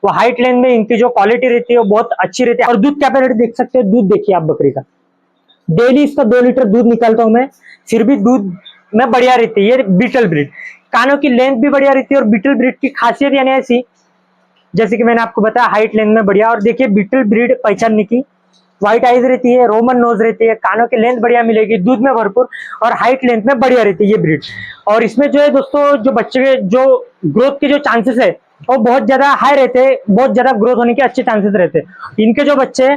वो height length में इनकी जो क्वालिटी रहती है वो बहुत अच्छी रहती है। और दूध कैपेसिटी देख सकते हैं, दूध देखिए आप बकरी का, डेली इसका 2 लीटर दूध निकालता हूं मैं, फिर भी दूध में बढ़िया रहती है। ये बीटल ब्रीड, कानों की लेंथ भी बढ़िया रहती है और बीटल ब्रीड की खासियत यानी ऐसी, जैसे कि मैंने आपको बताया हाइट लेंथ में बढ़िया। और देखिए बीटल ब्रीड पहचानने की, व्हाइट आइज रहती है, रोमन नोज रहती है, कानों की लेंथ बढ़िया मिलेगी, दूध में भरपूर और हाइट लेंथ में बढ़िया रहती है ये ब्रीड। और इसमें जो है दोस्तों, जो बच्चे के जो ग्रोथ के जो चांसेस है वो बहुत ज्यादा हाई रहते हैं, बहुत ज्यादा ग्रोथ होने के अच्छे चांसेस रहते हैं इनके जो बच्चे।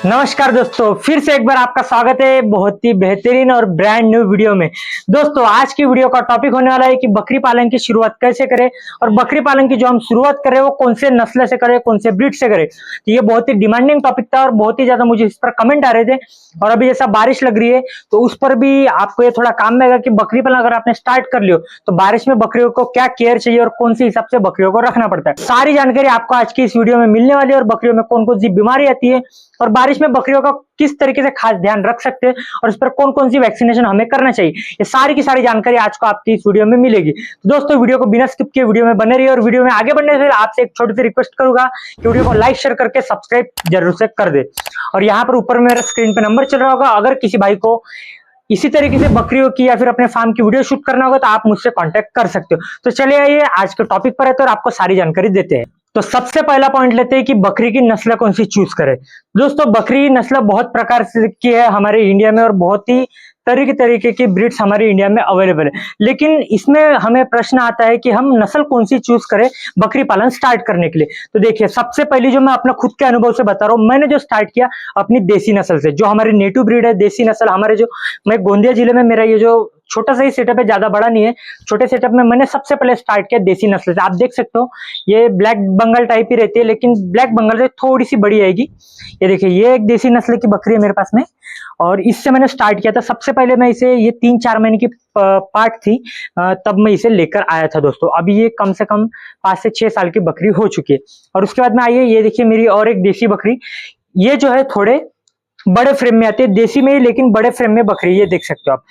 नमस्कार दोस्तों, फिर से एक बार आपका स्वागत है बहुत ही बेहतरीन और ब्रांड न्यू वीडियो में। दोस्तों आज की वीडियो का टॉपिक होने वाला है कि बकरी पालन की शुरुआत कैसे करें, और बकरी पालन की जो हम शुरुआत करें वो कौन से नस्ल से करें, कौन से ब्रीड से करें। तो ये बहुत ही डिमांडिंग टॉपिक था और बहुत ही ज्यादा मुझे इस पर कमेंट आ रहे थे। और अभी जैसा बारिश लग रही है तो उस पर भी आपको ये थोड़ा काम में आएगा कि बकरी पालन अगर आपने स्टार्ट कर लियो तो बारिश में बकरियों को क्या केयर चाहिए और कौन से हिसाब से बकरियों को रखना पड़ता है। सारी जानकारी आपको आज की इस वीडियो में मिलने वाली है, और बकरियों में कौन कौन सी बीमारी आती है और बारिश में बकरियों का किस तरीके से खास ध्यान रख सकते हैं और इस पर कौन कौन सी वैक्सीनेशन हमें करना चाहिए, ये सारी की सारी जानकारी आज को आपकी इस वीडियो में मिलेगी। तो दोस्तों वीडियो को बिना स्किप किए वीडियो में बने रहिए, और वीडियो में आगे बढ़ने से आपसे एक छोटी सी रिक्वेस्ट करूंगा कि वीडियो को लाइक शेयर करके सब्सक्राइब जरूर से कर दे। और यहाँ पर ऊपर मेरे स्क्रीन पे नंबर चल रहा होगा, अगर किसी भाई को इसी तरीके से बकरियों की या फिर अपने फार्म की वीडियो शूट करना होगा तो आप मुझसे कांटेक्ट कर सकते हो। तो चलिए आइए आज के टॉपिक पर है तो आपको सारी जानकारी देते हैं। तो सबसे पहला पॉइंट लेते हैं कि बकरी की नस्ल कौन सी चूज करें। दोस्तों बकरी की नस्ल बहुत प्रकार से की है हमारे इंडिया में, और बहुत ही तरीके की ब्रीड्स हमारे इंडिया में अवेलेबल है। लेकिन इसमें हमें प्रश्न आता है कि हम नस्ल कौन सी चूज करें बकरी पालन स्टार्ट करने के लिए। तो देखिए सबसे पहली जो मैं अपना खुद के अनुभव से बता रहा हूँ, मैंने जो स्टार्ट किया अपनी देसी नस्ल से, जो हमारी नेटिव ब्रीड है देसी नस्ल हमारे जो, मैं गोंदिया जिले में, मेरा ये जो छोटा सा ही सेटअप है, ज्यादा बड़ा नहीं है, छोटे सेटअप में मैंने सबसे पहले स्टार्ट किया देसी नस्ल से। आप देख सकते हो ये ब्लैक बंगाल टाइप ही रहती है, लेकिन ब्लैक बंगाल से थोड़ी सी बड़ी आएगी। ये देखिए ये एक देसी नस्ल की बकरी है मेरे पास में, और इससे मैंने स्टार्ट किया था। सबसे पहले मैं इसे, ये 3-4 महीने की पार्ट थी, तब मैं इसे लेकर आया था दोस्तों। अभी ये कम से कम 5 से 6 साल की बकरी हो चुकी है। और उसके बाद में आइए ये देखिए मेरी और एक देसी बकरी, ये जो है थोड़े बड़े फ्रेम में आती है, देसी में ही लेकिन बड़े फ्रेम में बकरी, ये देख सकते हो आप।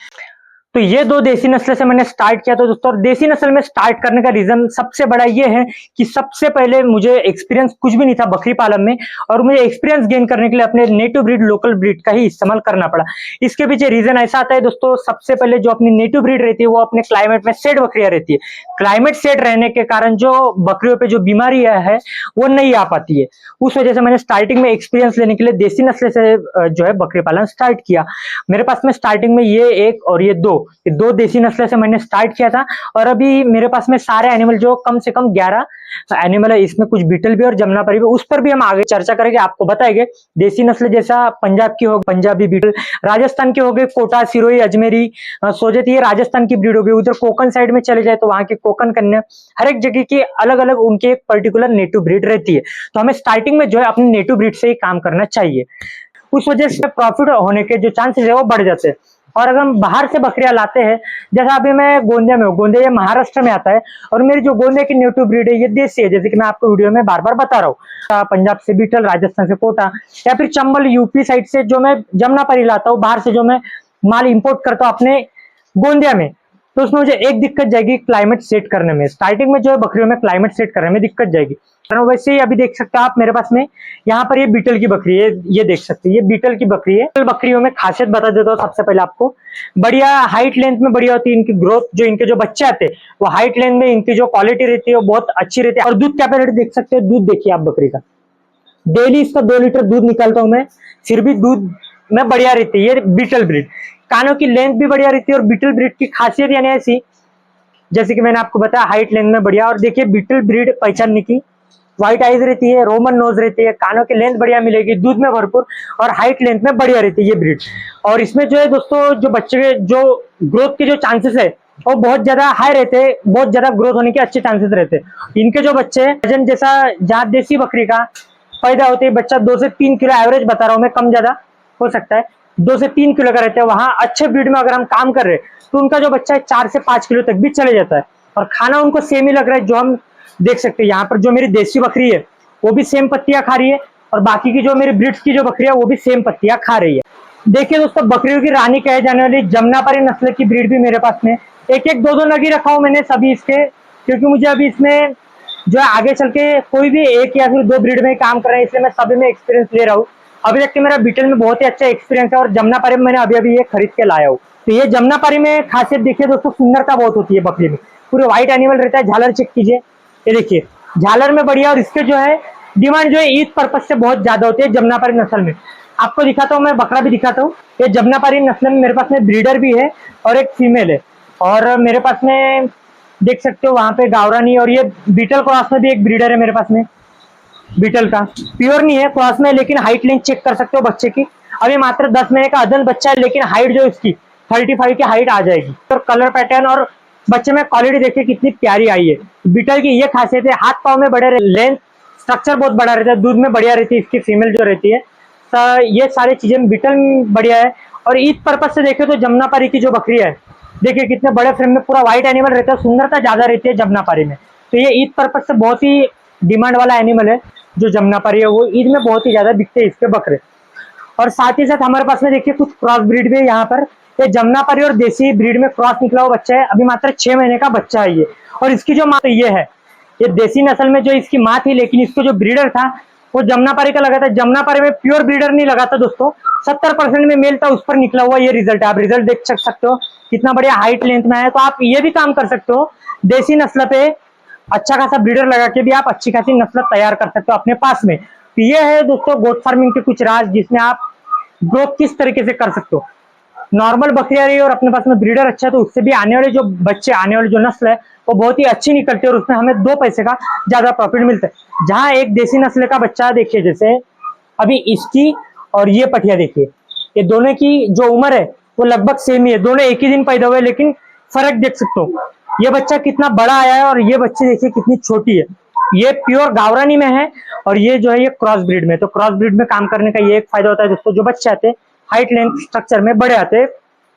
तो ये 2 देसी नस्ल से मैंने स्टार्ट किया था दोस्तों। और देसी नस्ल में स्टार्ट करने का रीजन सबसे बड़ा ये है कि सबसे पहले मुझे एक्सपीरियंस कुछ भी नहीं था बकरी पालन में, और मुझे एक्सपीरियंस गेन करने के लिए अपने नेटिव ब्रीड लोकल ब्रीड का ही इस्तेमाल करना पड़ा। इसके पीछे रीजन ऐसा आता है दोस्तों, सबसे पहले जो अपनी नेटिव ब्रीड रहती है वो अपने क्लाइमेट में सेट बकरियां रहती है। क्लाइमेट सेट रहने के कारण जो बकरियों पे जो बीमारी है वो नहीं आ पाती है। उस वजह से मैंने स्टार्टिंग में एक्सपीरियंस लेने के लिए देसी नस्ल से जो है बकरी पालन स्टार्ट किया। मेरे पास में स्टार्टिंग में ये एक और ये 2 देसी नस्ल से मैंने स्टार्ट किया था। और अभी मेरे पास में सारे एनिमल जो कम से कम 11 एनिमल है, इसमें कुछ बीटल भी और जमुनापारी भी, उस पर भी हम आगे चर्चा करेंगे, आपको बताएंगे। देसी नस्ल जैसा पंजाब की हो पंजाबी बीटल, राजस्थान के हो गए कोटा, सिरोही, अजमेरी, सोजत, ये राजस्थान की ब्रीड हो गई। उधर कोकन साइड में चले जाए तो वहां की कोकन कन्या, हर एक जगह की अलग अलग उनकी एक पर्टिकुलर नेटिव ब्रीड रहती है। तो हमें स्टार्टिंग में जो है अपनी नेटिव ब्रीड से ही काम करना चाहिए, उस वजह से प्रॉफिट होने के जो चांसेस है वो बढ़ जाते हैं। और अगर हम बाहर से बकरियां लाते हैं, जैसा अभी मैं गोंदिया में हूँ, गोंदिया ये महाराष्ट्र में आता है, और मेरी जो गोंदिया की नेटिव ब्रीड है ये देसी है, जैसे कि मैं आपको वीडियो में बार बार बता रहा हूँ। पंजाब से बीटल, राजस्थान से कोटा, या फिर चंबल यूपी साइड से जो मैं जमुनापारी लाता हूँ, बाहर से जो मैं माल इंपोर्ट करता हूँ अपने गोंदिया में, तो उसमें मुझे एक दिक्कत जाएगी क्लाइमेट सेट करने में। स्टार्टिंग में जो है बकरियों में क्लाइमेट सेट करने में दिक्कत जाएगी। वैसे ही अभी देख सकते हो आप मेरे पास में यहाँ पर ये बीटल की बकरी है, ये देख सकते हैं ये बीटल की बकरी है। बकरियों में खासियत बता देता हूँ सबसे पहले आपको, बढ़िया हाइट लेंथ में बढ़िया होती है इनकी ग्रोथ, जो इनके जो बच्चे आते हैं वो हाइट लेंथ में इनकी जो क्वालिटी रहती है वो बहुत अच्छी रहती है। और दूध कैपेसिटी देख सकते हैं, दूध देखिए आप बकरी का, डेली इसका 2 लीटर दूध निकालता हूं मैं, फिर भी दूध में बढ़िया रहती है। ये बीटल ब्रीड, कानों की लेंथ भी बढ़िया रहती है, और बीटल ब्रीड की खासियत यानी ऐसी, जैसे कि मैंने आपको बताया हाइट लेंथ में बढ़िया। और देखिए बीटल ब्रीड पहचानने की, व्हाइट आइज रहती है, रोमन नोज रहती है, कानों की लेंथ बढ़िया मिलेगी, दूध में भरपूर और हाइट लेंथ में बढ़िया रहती है ये ब्रीड। और इसमें जो है दोस्तों, जो बच्चे के जो ग्रोथ के जो चांसेस है वो बहुत ज्यादा हाई रहते हैं, बहुत ज्यादा ग्रोथ होने के अच्छे चांसेस रहते हैं। इनके जो बच्चे वजन जैसा जहाँ देसी बकरी का पैदा होते हैं बच्चा 2 से 3 किलो एवरेज बता रहा हूँ मैं, कम ज्यादा हो सकता है, 2 से 3 किलो का रहता है। वहां अच्छे ब्रीड में अगर हम काम कर रहे हैं तो उनका जो बच्चा है 4 से 5 किलो तक भी चले जाता है। और खाना उनको सेम ही लग रहा है, जो हम देख सकते हैं यहाँ पर जो मेरी देसी बकरी है वो भी सेम पत्तियां खा रही है, और बाकी की जो मेरी ब्रिड्स की जो बकरी है वो भी सेम पत्तियां खा रही है। देखिए दोस्तों बकरियों की रानी कहे जाने वाली जमुनापारी नस्ल की ब्रीड भी मेरे पास में एक 2 नग ही रखा हूं मैंने सभी इसके, क्योंकि मुझे अभी इसमें जो है आगे चल के कोई भी एक या फिर दो ब्रीड में काम कर रहे हैं, इसलिए मैं सभी में एक्सपीरियंस ले रहा हूँ। अभी तक के मेरा बीटल में बहुत ही अच्छा एक्सपीरियंस है और जमुनापारी में मैंने अभी अभी ये खरीद के लाया हूँ। तो ये जमुनापारी में खासियत देखिए दोस्तों, सुंदरता बहुत होती है बकरी में, पूरे व्हाइट एनिमल रहता है। झालर चेक कीजिए, ये देखिए झालर में बढ़िया, और इसके जो है डिमांड जो है ईद पर्पज से बहुत ज्यादा होती है जमुनापारी नस्ल में। आपको दिखाता हूँ, मैं बकरा भी दिखाता हूँ। ये जमुनापारी नस्ल में मेरे पास में ब्रीडर भी है और एक फीमेल है, और मेरे पास में देख सकते हो वहां पे गावरानी, और ये बीटल क्रॉस में भी एक ब्रीडर है मेरे पास में। बीटल का प्योर नहीं है, क्रॉस में, लेकिन हाइट लेंथ चेक कर सकते हो बच्चे की। अभी मात्र 10 महीने का अदन बच्चा है, लेकिन हाइट जो इसकी 35 की हाइट आ जाएगी। और कलर पैटर्न और बच्चे में क्वालिटी देखिए कितनी प्यारी आई है। बीटल की ये खासियत है, हाथ पाँव में बड़े, लेंथ स्ट्रक्चर बहुत बड़ा रहता है, दूध में बढ़िया रहती है इसकी फीमेल जो रहती है। तो ये सारी चीजें बीटल में बढ़िया है। और ईद पर्पज से देखे तो जमुनापारी की जो बकरी है, देखिए कितने बड़े फ्रेम में, पूरा व्हाइट एनिमल रहता है, सुंदरता ज्यादा रहती है जमुनापारी में। तो ये ईद पर्पज से बहुत ही डिमांड वाला एनिमल है जो जमुनापारी है, वो ईद में बहुत ही ज्यादा बिकते हैं इसके बकरे। और साथ ही साथ हमारे पास में देखिए कुछ क्रॉस ब्रीड भी है यहाँ पर। ये जमुनापारी और देसी ब्रीड में क्रॉस निकला हुआ बच्चा है, अभी मात्र 6 महीने का बच्चा है ये। और इसकी जो माँ तो ये है, ये देसी नस्ल में जो इसकी माँ थी, लेकिन इसको जो ब्रीडर था वो जमुनापारी का लगा था। जमुनापारी में प्योर ब्रीडर नहीं लगा था दोस्तों, 70% में मेल था, उस पर निकला हुआ ये रिजल्ट है। आप रिजल्ट देख सकते हो कितना बढ़िया हाइट लेंथ में है। तो आप ये भी काम कर सकते हो, देसी नस्ल पे अच्छा खासा ब्रीडर लगा के भी आप अच्छी खासी नस्ल तैयार कर सकते हो अपने पास में। तो ये है दोस्तों गोट फार्मिंग के कुछ राज, जिसमें आप ग्रोथ किस तरीके से कर सकते हो। नॉर्मल बकरियां रही और अपने पास में ब्रीडर अच्छा है, तो उससे भी आने वाले जो बच्चे, आने वाली जो नस्ल है वो बहुत ही अच्छी निकलती है, और उसमें हमें 2 पैसे का ज्यादा प्रॉफिट मिलता है। जहां एक देसी नस्ल का बच्चा देखिए, जैसे अभी इसकी और ये पठिया देखिए, ये दोनों की जो उम्र है वो लगभग सेम ही है, दोनों एक ही दिन पैदा हुए, लेकिन फर्क देख सकते हो। ये बच्चा कितना बड़ा आया है और ये बच्चे देखिए कितनी छोटी है। ये प्योर गावरानी में है और ये जो है ये क्रॉस ब्रीड में। तो क्रॉस ब्रीड में काम करने का ये एक फायदा होता है दोस्तों, जो बच्चे आते हैं हाइट लेंथ स्ट्रक्चर में बड़े आते हैं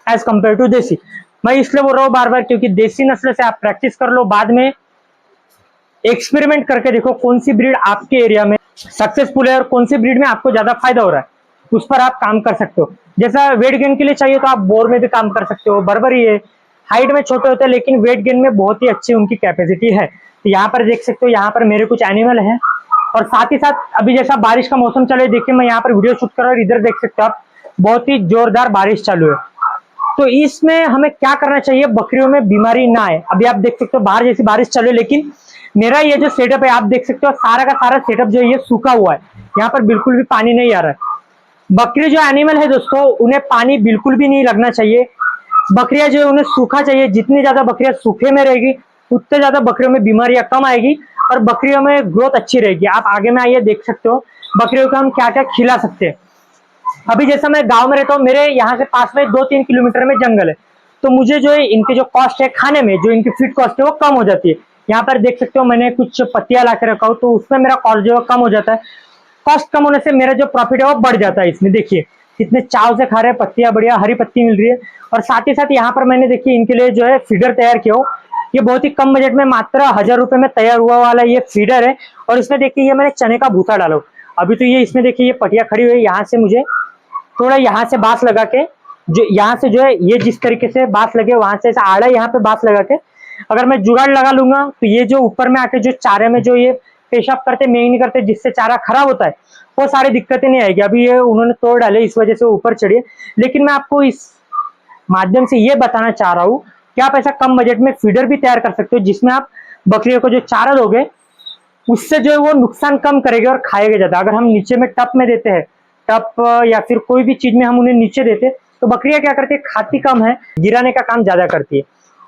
एज कम्पेयर टू देसी। मैं इसलिए बोल रहा हूँ बार बार, क्योंकि देसी नस्ल से आप प्रैक्टिस कर लो, बाद में एक्सपेरिमेंट करके देखो कौन सी ब्रीड आपके एरिया में सक्सेसफुल है और कौन सी ब्रीड में आपको ज्यादा फायदा हो रहा है, उस पर आप काम कर सकते हो। जैसा वेट गेन के लिए चाहिए तो आप बोर में भी काम कर सकते हो, बराबर ही है। हाइट में छोटे होते हैं लेकिन वेट गेन में बहुत ही अच्छी उनकी कैपेसिटी है। तो यहाँ पर देख सकते हो, यहाँ पर मेरे कुछ एनिमल हैं, और साथ ही साथ अभी जैसा बारिश का मौसम चले, देखिए मैं यहाँ पर वीडियो शूट कर रहा हूँ, इधर देख सकते हो आप बहुत ही जोरदार बारिश चालू है। तो इसमें हमें क्या करना चाहिए, बकरियों में बीमारी ना आए। अभी आप देख सकते हो बाहर जैसी बारिश चालू है, लेकिन मेरा ये जो सेटअप है आप देख सकते हो, सारा का सारा सेटअप जो है ये सूखा हुआ है, यहाँ पर बिल्कुल भी पानी नहीं आ रहा है। बकरी जो एनिमल है दोस्तों, उन्हें पानी बिल्कुल भी नहीं लगना चाहिए। बकरियां जो है उन्हें सूखा चाहिए, जितनी ज्यादा बकरियां सूखे में रहेगी उतने ज्यादा बकरियों में बीमारियां कम आएगी और बकरियों में ग्रोथ अच्छी रहेगी। आप आगे में आइए, देख सकते हो बकरियों को हम क्या क्या खिला सकते हैं। अभी जैसा मैं गांव में रहता हूँ, मेरे यहाँ से पास में 2-3 किलोमीटर में जंगल है, तो मुझे जो है इनके जो कॉस्ट है खाने में, जो इनकी फीड कॉस्ट है वो कम हो जाती है। यहाँ पर देख सकते हो मैंने कुछ पत्तियां ला के रखा हूँ, तो उसमें मेरा कॉस्ट जो है कम हो जाता है। कॉस्ट कम होने से मेरा जो प्रॉफिट है वो बढ़ जाता है। इसमें देखिए कितने चाव से खा रहे हैं, पत्तियां बढ़िया हरी पत्ती मिल रही है। और साथ ही साथ यहाँ पर मैंने देखिए इनके लिए जो है फीडर तैयार किया हो, ये बहुत ही कम बजट में मात्र 1000 रुपए में तैयार हुआ वाला ये फीडर है। और इसमें देखिए ये मैंने चने का भूसा डाला हो। अभी तो ये इसमें देखिए ये पटिया खड़ी हुई है, यहाँ से मुझे थोड़ा यहाँ से बांस लगा के, जो यहाँ से जो है ये जिस तरीके से बांस लगे, वहां से ऐसा आड़ा यहाँ पे बांस लगा के अगर मैं जुगाड़ लगा लूंगा, तो ये जो ऊपर में आके जो चारे में जो ये पेशाब करते मेंग नहीं करते, जिससे चारा खराब होता है, वो सारी दिक्कतें नहीं आएगी। अभी ये उन्होंने तोड़ डाले, इस वजह से ऊपर चढ़िए। लेकिन मैं आपको इस माध्यम से ये बताना चाह रहा हूँ कि आप ऐसा कम बजट में फीडर भी तैयार कर सकते हो, जिसमें आप बकरियों को जो चारा दोगे उससे जो है वो नुकसान कम करेगा और खाएगा ज्यादा। अगर हम नीचे में टप में देते हैं, टप या फिर कोई भी चीज में हम उन्हें नीचे देते, तो बकरियां क्या करती है, खाती कम है, गिराने का काम ज्यादा करती है।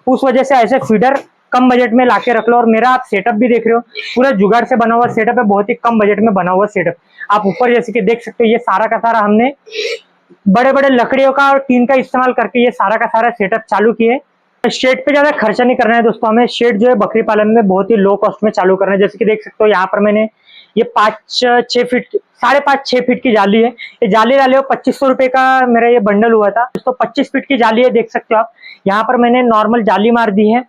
उस वजह से ऐसे फीडर कम बजट में लाके रख लो। और मेरा आप सेटअप भी देख रहे हो, पूरा जुगाड़ से बना हुआ सेटअप है, बहुत ही कम बजट में बना हुआ सेटअप। आप ऊपर जैसे कि देख सकते हो, ये सारा का सारा हमने बड़े बड़े लकड़ियों का और टीन का इस्तेमाल करके ये सारा का सारा सेटअप चालू किए। शेड पे ज्यादा खर्चा नहीं करना है दोस्तों हमें। शेड जो है बकरी पालन में बहुत ही लो कॉस्ट में चालू करना है। जैसे कि देख सकते हो यहाँ पर मैंने ये 5-6 फीट, 5.5-6 फीट की जाली है। ये जाली डाले हो 2500 रुपए का मेरा ये बंडल हुआ था दोस्तों। 25 फीट की जाली है, देख सकते हो आप। यहाँ पर मैंने नॉर्मल जाली मार दी है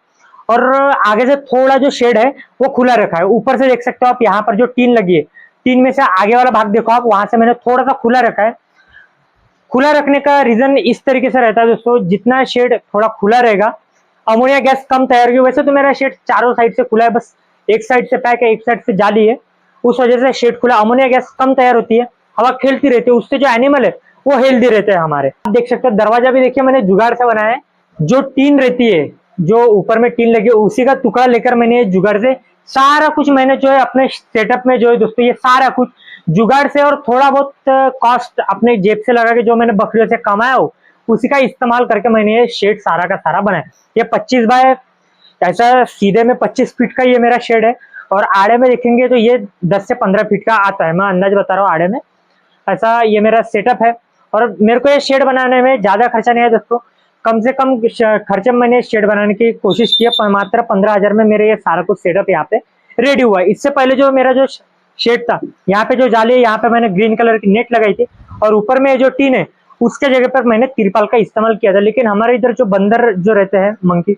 और आगे से थोड़ा जो शेड है वो खुला रखा है। ऊपर से देख सकते हो आप, यहाँ पर जो टीन लगी है, टीन में से आगे वाला भाग देखो आप, वहां से मैंने थोड़ा सा खुला रखा है। खुला रखने का रीजन इस तरीके से रहता है दोस्तों, जितना शेड थोड़ा खुला रहेगा अमोनिया गैस कम तैयार होगी। वैसे तो मेरा शेड चारों साइड से खुला है, बस एक साइड से पैक है, एक साइड से जाली है, उस वजह से शेड खुला। अमोनिया गैस कम तैयार होती है, हवा खेलती रहती है, उससे जो एनिमल है वो हेल्दी रहते हैं हमारे। आप देख सकते हो दरवाजा भी देखिए मैंने जुगाड़ से बनाया है। जो टीन रहती है, जो ऊपर में टीन लगी है, उसी का टुकड़ा लेकर मैंने जुगाड़ से सारा कुछ मैंने जो है अपने सेटअप में जो है दोस्तों, ये सारा कुछ जुगाड़ से और थोड़ा बहुत कॉस्ट अपने जेब से लगा के जो मैंने बकरियों से कमाया हो, उसी का इस्तेमाल करके मैंने ये शेड सारा का सारा बनाया। ये 25 बाय ऐसा सीधे में 25 फीट का ये मेरा शेड है, और आड़े में देखेंगे तो ये 10 से 15 फीट का आता है। मैं अंदाज बता रहा हूँ आड़े में, ऐसा ये मेरा सेटअप है। और मेरे को ये शेड बनाने में ज्यादा खर्चा नहीं है दोस्तों, कम से कम खर्चे में मैंने शेड बनाने की कोशिश की है। मात्र 15,000 में मेरे ये सारा कुछ सेटअप यहाँ पे रेडी हुआ है। इससे पहले जो मेरा जो शेड था, यहाँ पे जो जाली है, यहाँ पे मैंने ग्रीन कलर की नेट लगाई थी, और ऊपर में जो टीन है उसके जगह पर मैंने तिरपाल का इस्तेमाल किया था। लेकिन हमारे इधर जो बंदर जो रहते हैं मंकी,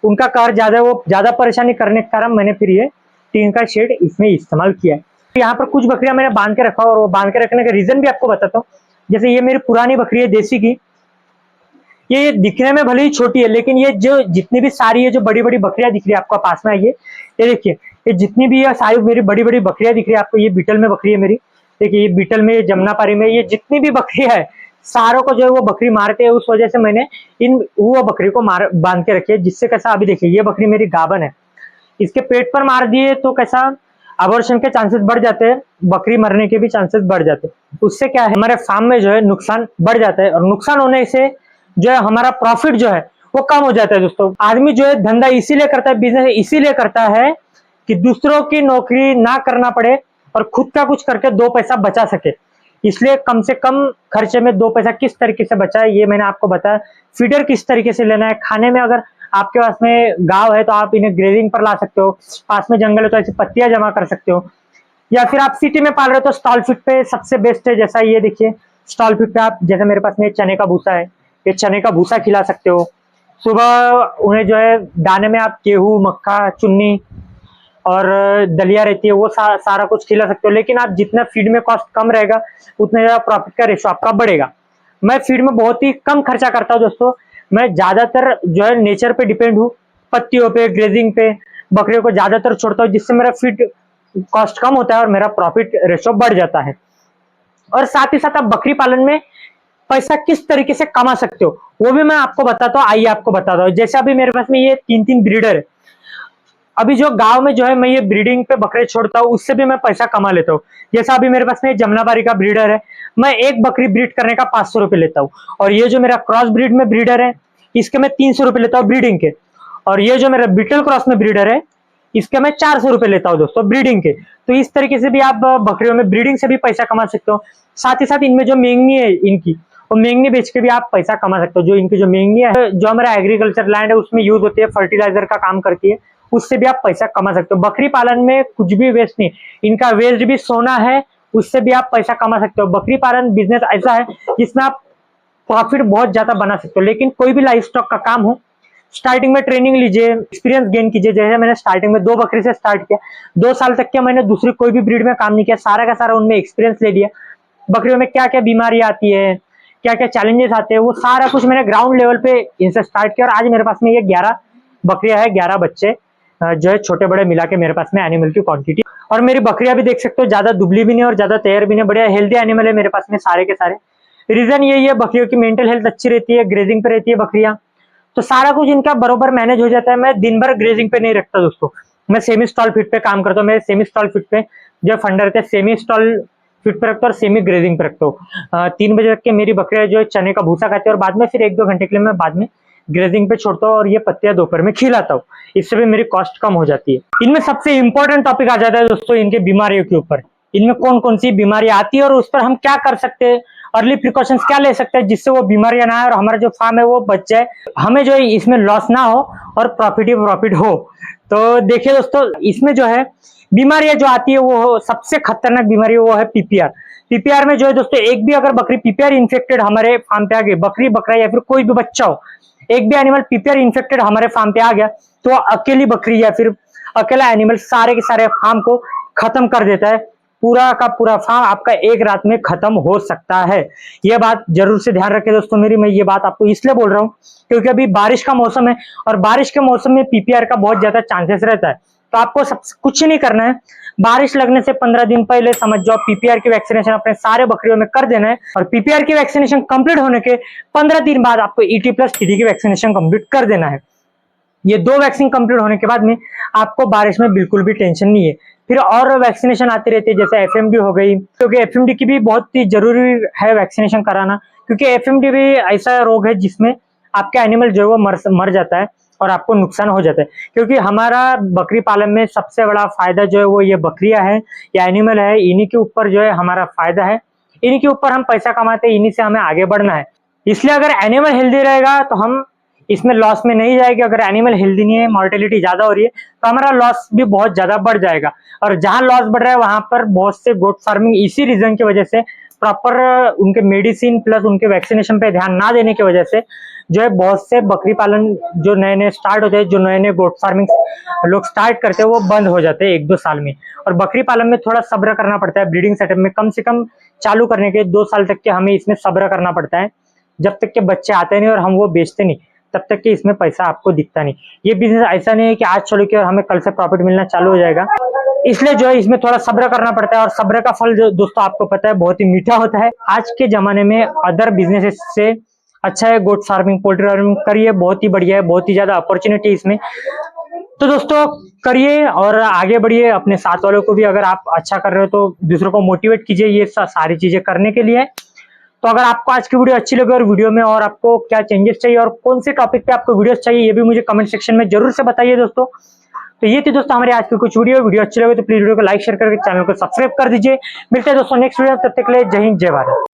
उनका कार ज्यादा, वो ज्यादा परेशानी करने के कारण मैंने फिर ये टीन का शेड इसमें इस्तेमाल किया है। यहाँ पर कुछ बकरियां मैंने बांध के रखा, और वो बांध के रखने का रीजन भी आपको बताता हूँ। जैसे ये मेरी पुरानी बकरी है देसी की, ये दिखने में भले ही छोटी है, लेकिन ये जो जितनी भी सारी है जो बड़ी बड़ी बकरियां दिख रही है आपको पास में आइए, ये देखिए, ये जितनी भी है सारी मेरी बड़ी बड़ी बकरियां दिख रही है आपको। ये बीटल में बकरी है मेरी, देखिए ये बीटल में, ये जमुनापारी में, ये जितनी भी बकरियां है सारों को जो है वो बकरी मारते हैं। उस वजह से मैंने इन वो बकरी को बांध के रखी है, जिससे कैसा, अभी देखिए ये बकरी मेरी गाभन है, इसके पेट पर मार दिए तो कैसा अबॉर्शन के चांसेस बढ़ जाते हैं, बकरी मरने के भी चांसेस बढ़ जाते हैं। उससे क्या है, हमारे फार्म में जो है नुकसान बढ़ जाता है, और नुकसान होने से जो है हमारा प्रॉफिट जो है वो कम हो जाता है। दोस्तों आदमी जो है धंधा इसीलिए करता है, बिजनेस इसीलिए करता है कि दूसरों की नौकरी ना करना पड़े और खुद का कुछ करके 2 पैसा बचा सके। इसलिए कम से कम खर्चे में 2 पैसा किस तरीके से बचाए ये मैंने आपको बताया। फीडर किस तरीके से लेना है, खाने में अगर आपके पास में गांव है तो आप इन्हें ग्रेजिंग पर ला सकते हो, पास में जंगल है तो ऐसी पत्तियां जमा कर सकते हो, या फिर आप सिटी में पाल रहे हो तो स्टॉल फीड पे सबसे बेस्ट है। जैसा ये देखिए स्टॉल फीड पे आप, जैसे मेरे पास में चने का भूसा है, ये चने का भूसा खिला सकते हो। सुबह उन्हें जो है दाने में आप गेहूं, मक्का, चुन्नी और दलिया रहती है वो सारा कुछ खिला सकते हो। लेकिन आप जितना फीड में कॉस्ट कम रहेगा उतना ज्यादा प्रॉफिट का रेशो आपका बढ़ेगा। मैं फीड में बहुत ही कम खर्चा करता हूँ दोस्तों, मैं ज्यादातर जो है नेचर पे डिपेंड हूँ, पत्तियों पे, ग्रेजिंग पे बकरियों को ज्यादातर छोड़ता हूँ, जिससे मेरा फीड कॉस्ट कम होता है और मेरा प्रॉफिट रेशो बढ़ जाता है। और साथ ही साथ आप बकरी पालन में पैसा किस तरीके से कमा सकते हो वो भी मैं आपको बताता हूँ। आइए आपको बताता हूँ। जैसे अभी मेरे पास में ये 3-3 ब्रीडर है, अभी जो गांव में जो है मैं ये ब्रीडिंग पे बकरे छोड़ता हूँ, उससे भी मैं पैसा कमा लेता हूँ। जैसा अभी मेरे पास में जमुनापारी का ब्रीडर है, मैं एक बकरी ब्रीड करने का 500 रुपए लेता हूँ, और ये जो मेरा क्रॉस ब्रीड में ब्रीडर है इसके मैं 300 रुपए लेता हूँ ब्रीडिंग के, और ये जो मेरा बीटल क्रॉस में ब्रीडर है इसके मैं 400 रुपए लेता हूँ दोस्तों ब्रीडिंग के। तो इस तरीके से भी आप बकरियों में ब्रीडिंग से भी पैसा कमा सकते हो। साथ ही साथ इनमें जो मेंगनी है इनकी, वो मेंगनी बेच के भी आप पैसा कमा सकते हो। जो इनकी जो मेंगनी है, जो हमारा एग्रीकल्चर लैंड है उसमें यूज होती है, फर्टिलाइजर का काम करती है, उससे भी आप पैसा कमा सकते हो। बकरी पालन में कुछ भी वेस्ट नहीं, इनका वेस्ट भी सोना है, उससे भी आप पैसा कमा सकते हो। बकरी पालन बिजनेस ऐसा है जिसमें आप प्रॉफिट बहुत ज्यादा बना सकते हो। लेकिन कोई भी लाइफ स्टॉक का काम हो, स्टार्टिंग में ट्रेनिंग लीजिए, एक्सपीरियंस गेन कीजिए। जैसे मैंने स्टार्टिंग में 2 बकरी से स्टार्ट किया, 2 साल तक के मैंने दूसरी कोई भी ब्रीड में काम नहीं किया, सारा का सारा उनमें एक्सपीरियंस ले लिया। बकरियों में क्या क्या बीमारी आती है, क्या क्या चैलेंजेस आते हैं, वो सारा कुछ मैंने ग्राउंड लेवल पे इनसे स्टार्ट किया, और आज मेरे पास में ये 11 बकरियां है, 11 बच्चे जो है छोटे बड़े मिला के मेरे पास में एनिमल की क्वांटिटी। और मेरी बकरियां भी देख सकते हो, ज्यादा दुबली भी नहीं और ज्यादा तैयार भी नहीं, बढ़िया हेल्दी एनिमल है मेरे पास में सारे के सारे। रीजन यही है, बकरियों की मेंटल हेल्थ अच्छी रहती है, ग्रेजिंग पे रहती है बकरियां, तो सारा कुछ इनका बरोबर मैनेज हो जाता है। मैं दिन भर ग्रेजिंग पे नहीं रखता दोस्तों, मैं सेमी स्टॉल फीड पे काम करता हूँ। मैं सेमी स्टॉल फीड पे जो फंडर रहते हैं सेमी स्टॉल फीड पे रखता हूँ और सेमी ग्रेजिंग पे रखता हूँ। 3 बजे तक के मेरी बकरियां जो चने का भूसा खाती है, और बाद में फिर 1-2 घंटे के लिए मैं बाद में ग्रेजिंग पे छोड़ता हूँ और ये पत्तियां दोपहर में खिलाता हूँ। इससे भी मेरी कॉस्ट कम हो जाती है। इनमें सबसे इंपॉर्टेंट टॉपिक आ जाता है दोस्तों इनके बीमारियों के ऊपर। इनमें कौन कौन सी बीमारी आती है और उस पर हम क्या कर सकते हैं, अर्ली प्रिकॉशंस क्या ले सकते हैं जिससे वो बीमारियां ना आए और हमारा जो फार्म है वो बच जाए, हमें जो है इसमें लॉस ना हो और प्रॉफिट ही प्रॉफिट हो। तो देखिए दोस्तों, इसमें जो है बीमारियां जो आती है वो सबसे खतरनाक बीमारी वो है पीपीआर। पीपीआर में जो है दोस्तों, एक भी अगर बकरी पीपीआर इन्फेक्टेड हमारे फार्म पे आ गई, बकरी बकरा या फिर कोई भी बच्चा हो, एक भी एनिमल पीपीआर इन्फेक्टेड हमारे फार्म पे आ गया तो अकेली बकरी या फिर अकेला एनिमल सारे के सारे फार्म को खत्म कर देता है। पूरा का पूरा फार्म आपका एक रात में खत्म हो सकता है। यह बात जरूर से ध्यान रखें दोस्तों मेरी। मैं ये बात आपको इसलिए बोल रहा हूँ क्योंकि अभी बारिश का मौसम है और बारिश के मौसम में पीपीआर का बहुत ज्यादा चांसेस रहता है। तो आपको सब कुछ नहीं करना है, बारिश लगने से 15 दिन पहले समझ जाओ पीपीआर की वैक्सीनेशन अपने सारे बकरियों में कर देना है, और पीपीआर की वैक्सीनेशन कंप्लीट होने के 15 दिन बाद आपको ईटी प्लस टीडी की वैक्सीनेशन कंप्लीट कर देना है। ये 2 वैक्सीन कंप्लीट होने के बाद में आपको बारिश में बिल्कुल भी टेंशन नहीं है। फिर और वैक्सीनेशन आती रहती है, जैसे एफएमडी हो गई, क्योंकि एफएमडी की भी बहुत ही जरूरी है वैक्सीनेशन कराना, क्योंकि एफएमडी भी ऐसा रोग है जिसमें आपके एनिमल जो है वो मर जाता है और आपको नुकसान हो जाता है। क्योंकि हमारा बकरी पालन में सबसे बड़ा फायदा जो है वो ये बकरियां है या एनिमल है, इन्हीं के ऊपर जो है हमारा फायदा है, इन्हीं के ऊपर हम पैसा कमाते हैं, इन्हीं से हमें आगे बढ़ना है। इसलिए अगर एनिमल हेल्दी रहेगा तो हम इसमें लॉस में नहीं जाएगी। अगर एनिमल हेल्दी नहीं है, मॉर्टेलिटी ज्यादा हो रही है, तो हमारा लॉस भी बहुत ज्यादा बढ़ जाएगा। और जहां लॉस बढ़ रहा है वहां पर बहुत से गोट फार्मिंग इसी रीजन की वजह से, प्रॉपर उनके मेडिसिन प्लस उनके वैक्सीनेशन पे ध्यान ना देने की वजह से जो है बहुत से बकरी पालन जो नए नए स्टार्ट होते हैं, जो नए नए गोट फार्मिंग लोग स्टार्ट करते हैं, वो बंद हो जाते हैं 1-2 साल में। और बकरी पालन में थोड़ा सब्र करना पड़ता है। ब्रीडिंग सेटअप में कम से कम चालू करने के 2 साल तक के हमें इसमें सब्र करना पड़ता है, जब तक के बच्चे आते नहीं और हम वो बेचते नहीं, तब तक कि इसमें पैसा आपको दिखता नहीं। ये बिजनेस ऐसा नहीं है कि आज छोड़ के और हमें कल से प्रॉफिट मिलना चालू हो जाएगा। इसलिए जो है इसमें थोड़ा सब्र करना पड़ता है, और सब्र का फल जो दोस्तों आपको पता है बहुत ही मीठा होता है। आज के जमाने में अदर बिजनेस से अच्छा है गोट फार्मिंग, पोल्ट्री फार्मिंग करिए, बहुत ही बढ़िया है, बहुत ही ज्यादा अपॉर्चुनिटी इसमें। तो दोस्तों करिए और आगे बढ़िए। अपने साथ वालों को भी अगर आप अच्छा कर रहे हो तो दूसरों को मोटिवेट कीजिए ये सारी चीजें करने के लिए। तो अगर आपको आज की वीडियो अच्छी लगे और वीडियो में और आपको क्या चेंजेस चाहिए और कौन से टॉपिक पे आपको वीडियोस चाहिए, ये भी मुझे कमेंट सेक्शन में जरूर से बताइए दोस्तों। तो ये थी दोस्तों हमारे आज की कुछ वीडियो अच्छी लगे तो प्लीज वीडियो को लाइक शेयर करके चैनल को सब्सक्राइब कर दीजिए। मिलते हैं दोस्तों नेक्स्ट वीडियो, तब तक के लिए जय हिंद जय भारत।